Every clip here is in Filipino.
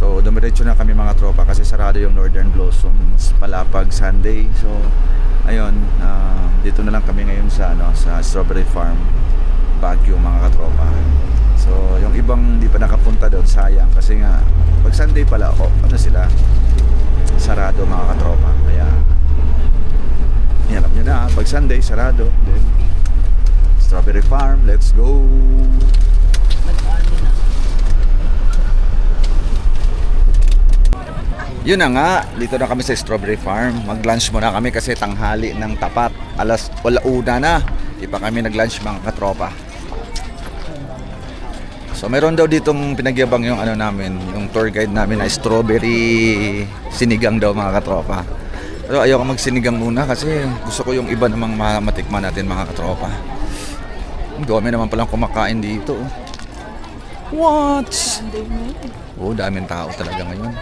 So dumiretso na kami mga tropa kasi sarado yung Northern Blossoms Palapag Sunday. So ayun, dito na lang kami ngayon sa sa Strawberry Farm Baguio mga katropa. So yung ibang hindi pa nakapunta doon, sayang kasi nga pag Sunday pala sila sarado mga katropa. Kaya alam nyo na, pag Sunday sarado. Then Strawberry Farm, let's go. Yun na nga, dito na kami sa Strawberry Farm. Mag-lunch muna kami kasi tanghali ng tapat. Alas 1 na. Di pa kami nag-lunch mga katropa. So meron daw ditong pinagyabang yung namin, yung tour guide namin na strawberry sinigang daw mga katropa. Pero ayoko magsinigang muna kasi gusto ko yung iba namang matikman natin mga katropa. Dami naman palang kumakain dito. What? Daming tao talaga ngayon.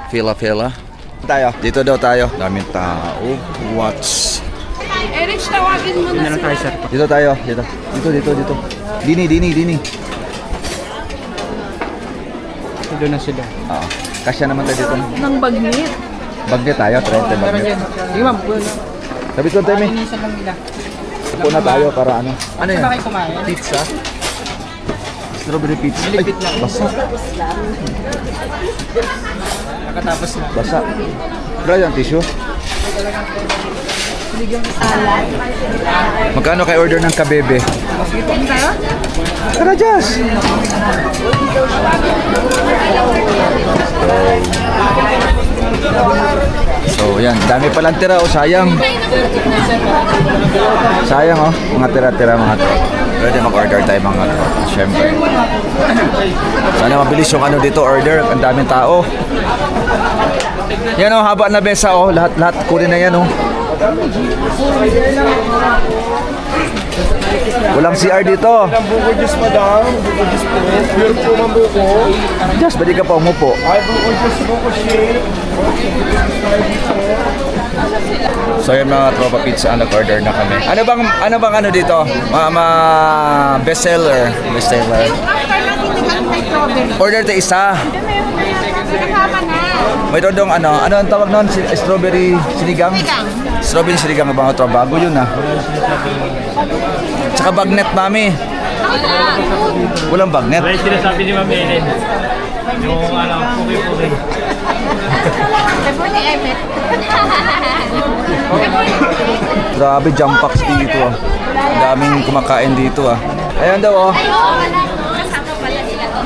Fila. Tayo. Dito daw tayo. Daming tao. Watch. Erich, tawagin mo na sila. Dito tayo. Dito. Dini. Dito na sila. Oo. Kasya naman tayo dito. Ng bagnet. Bagnet tayo. Trente bagnet. Di ma'am, Sabi ko tayo, minsan lang nila. Upo na tayo para ano. Ano yan? Saan ba kayo kumain? Pizza? Strawberry pizza. Maligpit lang. Basa. Nakatapos na. Basa. Dry ang tissue. Magkano kay order ng kabebe? Tayo? Tara, Jazz! So, yan. Dami palang tira. Sayang. Sayang, mga tira-tira mga to. Pwede mag-order tayo mga to. Siyempre. Sana mabilis yung dito order. Ang daming tao. Yan haba na besa Lahat kunin na yan Walang CR dito. Buko juice, madam. Buko juice po. Pure po ng buko. Just, pwede ka pa umupo. Ay, buko juice, buko shake. So yun mga tropa pizza, nag-order na kami. Ano bang dito? Bestseller. Order tayo isa. May dodong ano ang tawag noon? Strawberry sinigang? Strawberry sinigang mga tropa. Bago yun Tsaka bagnet, mami. Walang bagnet. Right, sinasabi ni Ma'am Ellen. Yung puki-puki. Grabe, jump packs dito Daming kumakain dito Ayan daw Kasama pala nila to.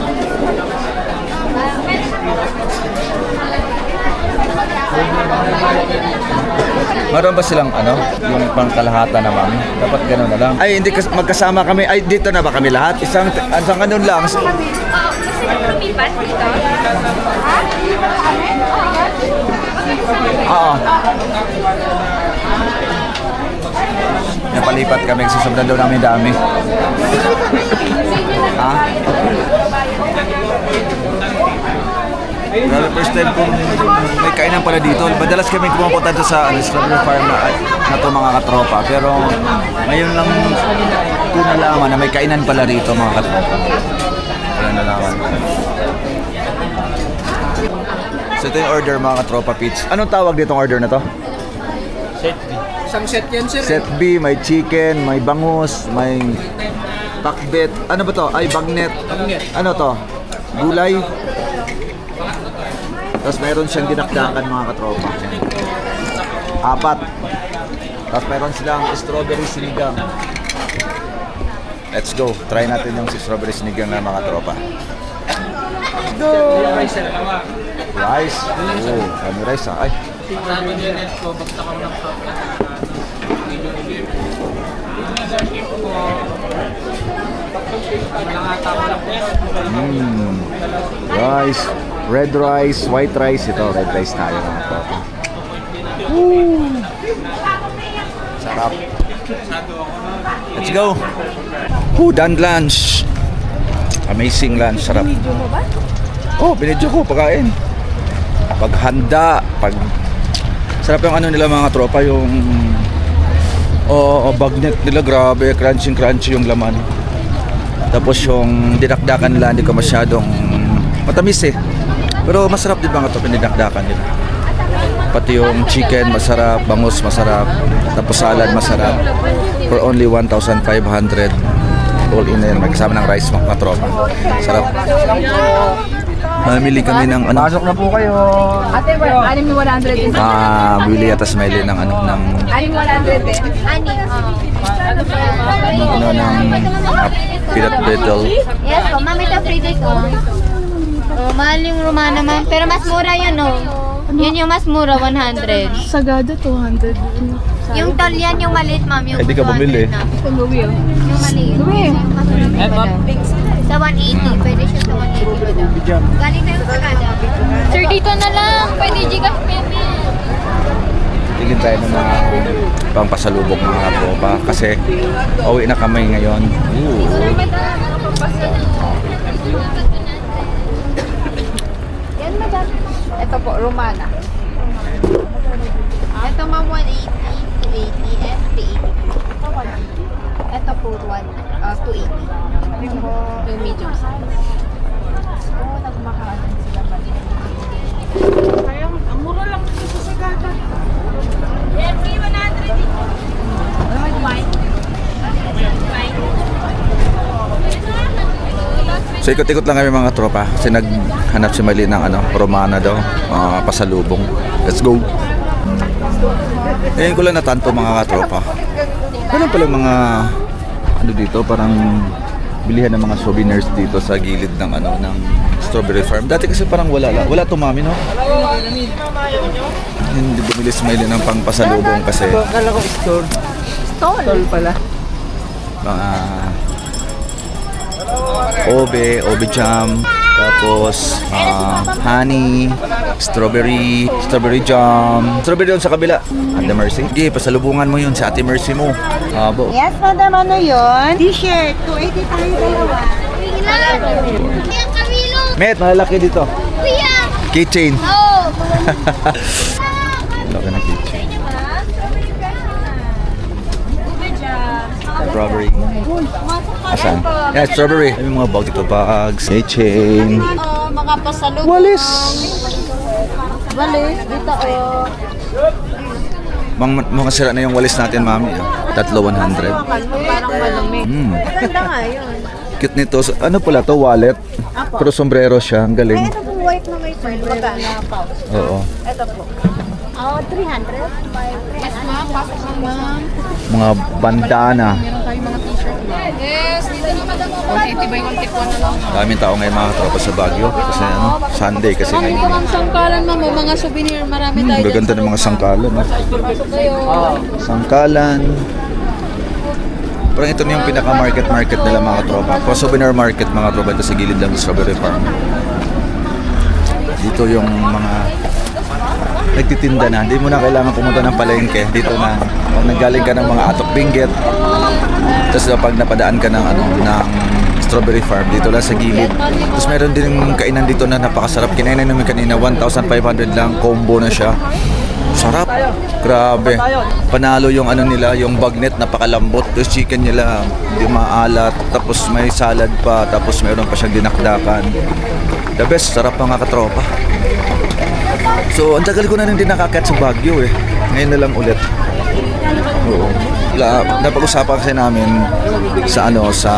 Meron ba silang yung pangkalahatan naman? Dapat gano'n na lang. Ay, hindi magkasama kami. Ay, dito na ba kami lahat? Isang ganun lang. Gusto niyo lumipat dito? Oo. Napalipat kami. Susundan daw namin dami. Well, first time kong may kainan pala dito. Madalas kami pumupunta sa Strawberry Farm na to mga katropa. Pero ngayon lang ko nalaman na may kainan pala rito mga katropa. Kaya nalaman. So ito yung order mga katropa pizza. Anong tawag ditong order na to? Set B. Isang set yan, sir. Set B, may chicken, may bangus, may pakbet. Ano ba to? Ay, bagnet. Ano to? Gulay. Tapos meron siyang dinakdakan mga katropa. 4. Tapos meron silang strawberry sinigang. Let's go. Try natin yung strawberry sinigang na mga tropa. Go! Rice. Kami rice Ay. Rice. Red rice, white rice. Ito, red rice tayo mga tropa. Sarap. Let's go. Done lunch. Amazing lunch, sarap. Binidyo ko pagkain. Paghanda, sarap yung nila mga tropa, yung bagnet nila, grabe, crunchy yung laman. Tapos yung dinakdakan nila, hindi ko masyadong matamis Pero masarap din mga to, pinidakdakan nila. Pati yung chicken masarap, bangus masarap, tapos salad masarap. For only 1,500. All in na yan, may kasama ng rice mga tropa. Sarap. Mamili kami ng ano. Pasok na po kayo. Ate, anim yung 100 din. Bili yata si Miley ng ano, ng Anim 100 din. Ani, ano ng peanut brittle. Yes po, ma'am, ito free day ko. Oh, mahal yung Romana, ma'am. Pero mas mura yun, oh. Yun yung mas mura, 100. Sagada, 200. Yung tol yan, yung maliit, ma'am. Yung Eh, di ka 200 bumili. na. Kung gawi oh. Yung maliit. Sa 180. Pwede siya sa 180. Galing tayo sa Sagada. Sir, dito na lang. Pwede Gcash payment. Tigil tayo ng mga pampasalubok mga tropa kasi uwi na kami ngayon. Yan, madam. Ito po, Romana. Ito, ma'am, 180, 280, and 380. Ito po, 280. Yung medium size. Oo, nagmakaroon sila pa din. Kaya, ang mura lang dito sa Sagada. Yeah, free 100 dito. So ikot-ikot lang kami mga tropa kasi naghanap si Miley ng ano, Romana daw, pasalubong. Let's go! Ngayon ko lang natanto mga katropa. Ano pala mga ano dito, parang bilihan ng mga souvenirs dito sa gilid ng ano ng strawberry farm. Dati kasi parang wala wala to mami, no? Hindi bumili si Miley ng pangpasalubong kasi Kala ko store. Stall pala. mga obe jam, tapos honey, strawberry jam, strawberry doon sa kabila. Ate Mercy, sige, pasalubungan mo yun sa Ate Mercy mo. Abo. Yes, madam, ano yun? T-shirt, 280 tayo dalawa. Kuya Camilo! Met, malalaki dito. Kuya! Keychain. Oh! Laki na keychain. Strawberry. Asan? Yeah, strawberry. May mga bag dito, bags, keychain. Mga pasalubong. Walis. Walis, dito oh. Mga sira na yung walis natin, mami. Tatlo 100. Parang malumig. Maganda nga yun. Cute nito. Ano pala to? Wallet. Pero sombrero siya. Ang galing. Ito po white na may pearl. Maganda pouch. Oo. Ito po. Oh, 300? Yes, ma'am. Pasok na, ma'am. Mga bandana. Yes, dito na madam. 180 by 151 na lang. Daming tao ngayon mga tropa sa Baguio. Kasi ano, Sunday kasi Marami ngayon. pa mga sangkalan, ma'am. Mga souvenir. Marami tayo. Gaganda ng mga sangkalan. No? Pasok kayo. Sangkalan. Parang ito na yung pinaka-market nila mga tropa. Pro souvenir market mga tropa ito sa gilid ng Strawberry Farm. Dito yung mga nagtitinda na. Hindi mo na kailangan pumunta ng palengke. Dito na. Pag nanggaling ka ng mga atok binggit. Tapos pag napadaan ka ng, ano, ng Strawberry Farm, dito lang sa gilid. Tapos meron din kainan dito na napakasarap. Kinainan namin kanina, 1,500 lang. Combo na siya. Sarap. Grabe. Panalo yung ano nila, yung bagnet, napakalambot. Tapos chicken nila, hindi maalat. Tapos may salad pa. Tapos meron pa siyang dinakdakan. The best, sarap mga katropa. So, ang tagal ko na din nakakit sa Baguio eh. Ngayon na lang ulit. Oo. Napag-usapan kasi namin sa ano, sa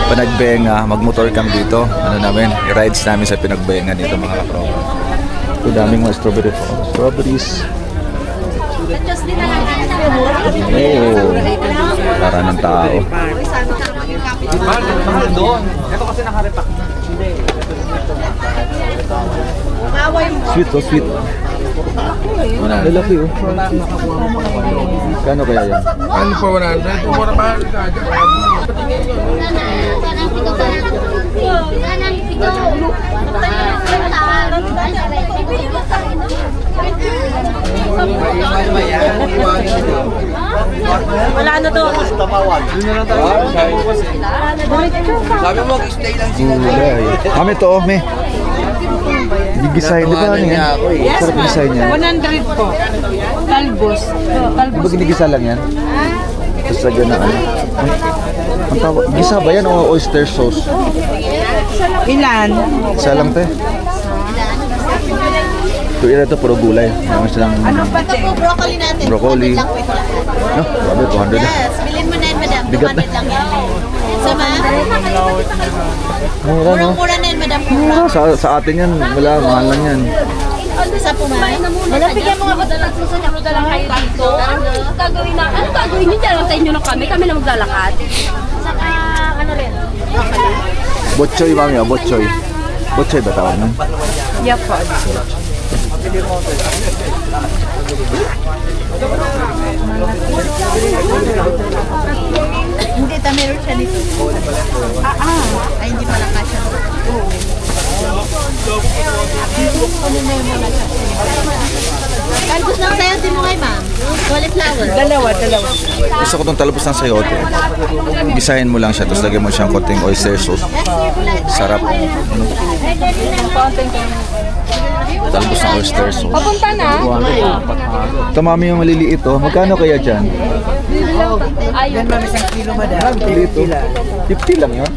Pinagbenga, magmotor kami dito. Ano namin, rides namin sa Pinagbenga dito mga katropa. Ito daming mga strawberries. Oh, para ng tao. Doon. Ito kasi nakarepack. Sweet, oh, sweet. Lalaki, oh. Kano kaya yan? Ano po 100? Mura ba? Wala na to. Gulay. Kami to, me. Gigisahin, di ba ano yan? Sarap gigisahin yan. 100 po. Talbos. Di ba ginigisa lang yan? Tapos lagyan na ano? Ang tawag, gisa ba yan o oyster sauce? Ilan? Isa lang, te. Ito, ito, puro gulay. Meron silang Ano pa Ito po, broccoli natin. Broccoli. 200 lang po ito lahat. no, grabe, 200 na. Yes, bilhin mo na yan, madam. Bigat 200 lang yan. So, ma'am, Mura, no? murang-mura na yan, madam. Mura. Sa atin yan, wala, mahal lang yan. Isa po, ma'am. Madam, bigyan mo nga ba talaga susunod na lang kayo dito? Anong gagawin na? Anong gagawin niyo dyan? Sa inyo na kami na maglalakad. Saka, ano rin? Botchoy, mami, oh, botchoy. Botchoy ba tawag nun? Yup po. Hindi, meron siya dito. Ay, hindi pala kasha. Talbos ng sayote mo kay ma'am. Cauliflower. Dalawa. Gusto ko itong talbos ng sayote. Gisahin mo lang siya, tapos lagyan mo siyang konting oyster sauce. Sarap. Talbos ng oyster sauce. Papunta na? Ito, mami, yung maliliit, oh. Magkano kaya dyan? Yan, ma'am, 1 kilo, madam. Maliliit, oh. 50 lang yun.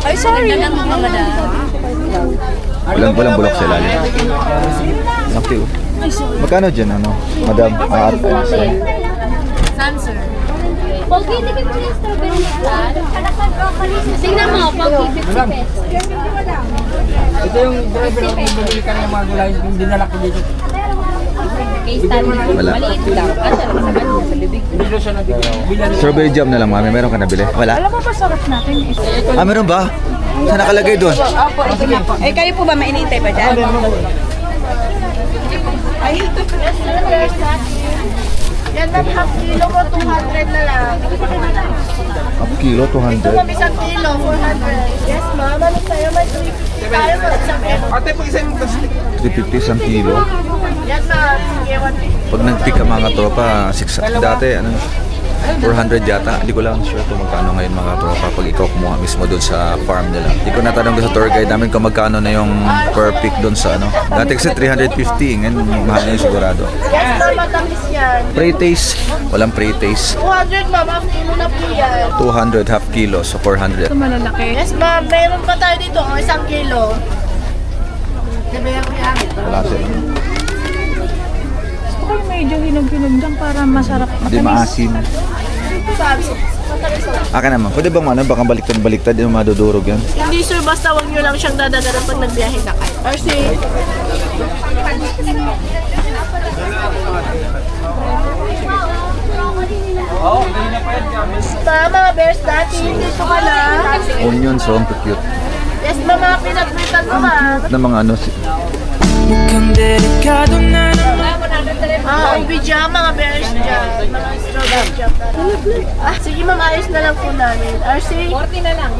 Ay, sorry. Dalang mga madam. Walang bulok sa ilalim. Okay, oh. Magkano dyan, ano? Madam, aarte. Sanser. Pogi, hindi ka yung strawberry plan. Tingnan mo, Pogi, 50 pesos. Ito yung driver ng bumili ka ng mga gulay yung dinala ko dito. Case stand. Wala. Maliit lang. Asa naman sa kanya sa libig. Dito siya nabigyan. Strawberry jam na lang, mami. Meron ka nabili? Wala? Alam mo ba sarap natin? Ah, meron ba? Saan nakalagay doon? Opo, ito na po. Eh, kayo po ba mainintay pa dyan? Ay, yan ma'am, half kilo ko, 200 na lang. Half kilo, 200. Isang kilo, 400. Yes ma'am, ano sa'yo? May 350 tayo po isang kilo. Ate, pag isa yung 350 isang kilo. Yan ma'am, sige, 150. Pag nag-pick ang mga tropa, dati, ano, 400 yata. Hindi ko lang sure kung magkano ngayon mga tropa pag ikaw kumuha mismo doon sa farm nila. Hindi ko natanong sa tour guide namin kung magkano na yung per pick doon sa ano. Dati kasi 350, ngayon mahal na yung sigurado. Yes ma'am, matamis yan. Pre-taste, walang pre-taste. 200 ma'am, half kilo na po yan. 200 half kilo, so 400. Yes ma'am, meron pa tayo dito, isang kilo. Wala sila. Gusto ko yung medyo hinog-hinog dyan para masarap. Hindi maasim. Akin naman, pwede bang ano, baka baliktad-baliktad yung madudurog yan? Hindi sir, basta wag nyo lang siyang dadagaran pag nagbiyahe na kayo. RC. Tama, bears dati. Dito ka na. Onion, so ang cute. Yes, ma'am, mga pinagpritan mo ma'am. Na mga ano, Ang jam, mga bears jam. Mga strawberry jam. Sige ma'am, ayos na lang po namin. RC. 40 na lang.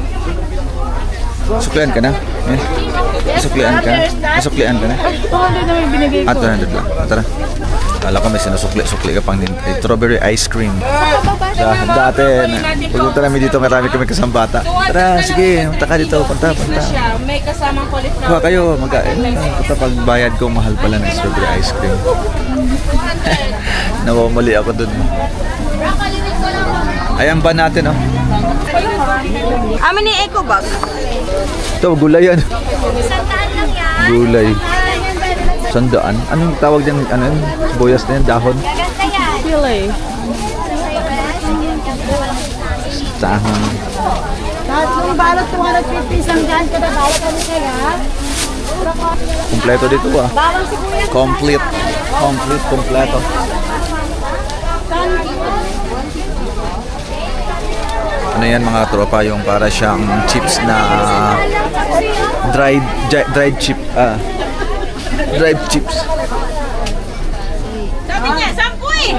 suklian ka na? Eh? Suklian ka? Suklian ka na? 200 na may binigay ko. 200 lang. Tara. Kala ko may sinusukli-sukli ka pang strawberry ice cream. Dati, pumunta namin dito, marami kami kasambata. Tara, sige, punta ka dito, punta. May kasamang cauliflower. Kuha kayo, magkain. Kapag bayad ko, mahal pala ng strawberry ice cream. Nawamali ako dun. Ayan ba natin, oh? Amin ni Eco Bag. Ito, gulay yan. Sandaan lang yan. Gulay. Sandaan. Anong tawag dyan? Ano yun? Boyas na yan, dahon. Gaganda yan. Pili. Dahon. Tatlong balot 250 isang dyan. Kada balot ano kaya? Kompleto dito ah. Complete. Complete, kompleto. Ano yan mga tropa, yung para siyang chips na dried chip, dried chips. Sabi niya, 10 eh.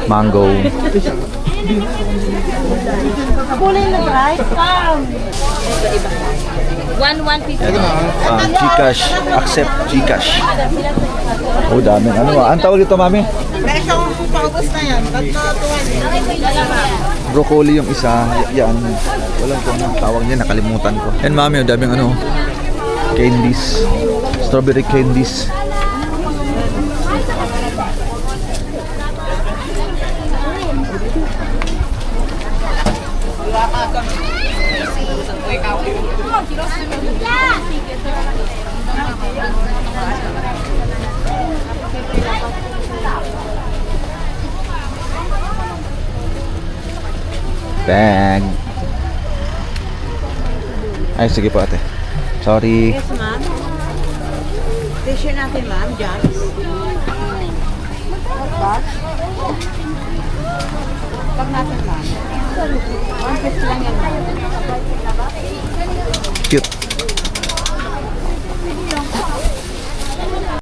Mango. Kulay na bright. 150. Gcash. Accept Gcash. Oh, daming ano ah. Ang tawag dito, mami? Presong paubos na yan. Broccoli yung isa. Yan. Walang kung anong tawag niya. Nakalimutan ko. And mami, ang daming ano. Candies. Strawberry candies. Bag. Ay, sige po ate. Sorry. Yes, ma'am. Tissue natin, ma'am. Jams. Pag natin, ma'am. 150 lang yan, ma'am. Cute.